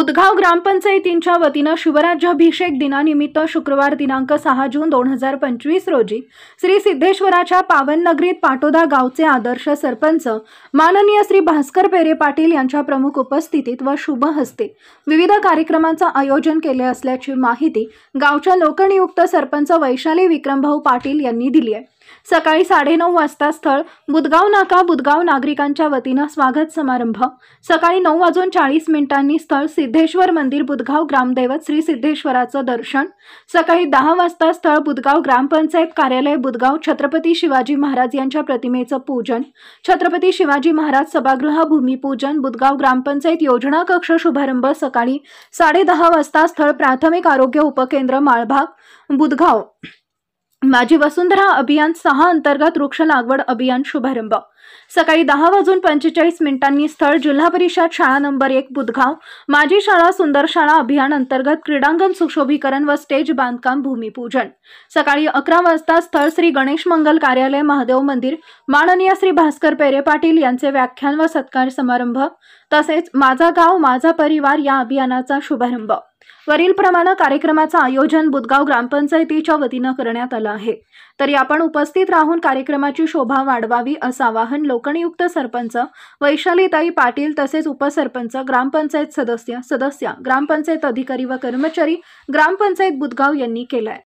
बुधगाव ग्रामपंचायतींच्या वतीनं शिवराज्याभिषेक दिनानिमित्त शुक्रवार दिनांक 6 जून 2025 रोजी श्री सिद्धेश्वराच्या पावन नगरीत पाटोदा गावचे आदर्श सरपंच माननीय श्री भास्कर पेरे पाटील यांच्या प्रमुख उपस्थितीत व शुभ हस्ते विविध कार्यक्रमांचं आयोजन केले असल्याची माहिती गावच्या लोकनियुक्त सरपंच वैशाली विक्रमभाऊ पाटील यांनी दिली आहे। सकाळी 9:30 वाजता स्थळ बुधगाव नाका बुधगाव नागरिकांच्या वतीनं स्वागत समारंभ, सकाळी 9:40 स्थळ सिद्धेश्वर मंदिर बुधगाव ग्रामदैवत श्री सिद्धेश्वराचं दर्शन, सकाळी 10 वाजता स्थळ बुधगाव ग्रामपंचायत कार्यालय बुधगाव छत्रपती शिवाजी महाराज यांच्या प्रतिमेचं पूजन, छत्रपती शिवाजी महाराज सभागृह भूमिपूजन, बुधगाव ग्रामपंचायत योजना कक्ष शुभारंभ, सकाळी 10:30 वाजता स्थळ प्राथमिक आरोग्य उपकेंद्र माळभाग बुधगाव माझी वसुंधरा अभियान 6 अंतर्गत वृक्ष लागवड अभियान शुभारंभ, सकाळी 10:45 स्थळ जिल्हा परिषद शाळा नंबर 1 बुधगाव माझी शाळा सुंदर शाळा अभियान अंतर्गत क्रीडांगण सुशोभीकरण व स्टेज बांधकाम भूमिपूजन, सकाळी 11 वाजता स्थळ श्री गणेश मंगल कार्यालय महादेव मंदिर माननीय श्री भास्कर पेरे पाटील यांचे व्याख्यान व सत्कार समारंभ, तसेच माझा गाव माझा परिवार या अभियानाचा शुभारंभ। वरील प्रमाणे कार्यक्रमाचं आयोजन बुधगाव ग्रामपंचायतीच्या वतीनं करण्यात आलं आहे। तरी आपण उपस्थित राहून कार्यक्रमाची शोभा वाढवावी असं आवाहन लोकनियुक्त सरपंच वैशालीताई पाटील तसेच उपसरपंच ग्रामपंचायत सदस्य ग्रामपंचायत अधिकारी व कर्मचारी ग्रामपंचायत बुधगाव यांनी केलं आहे।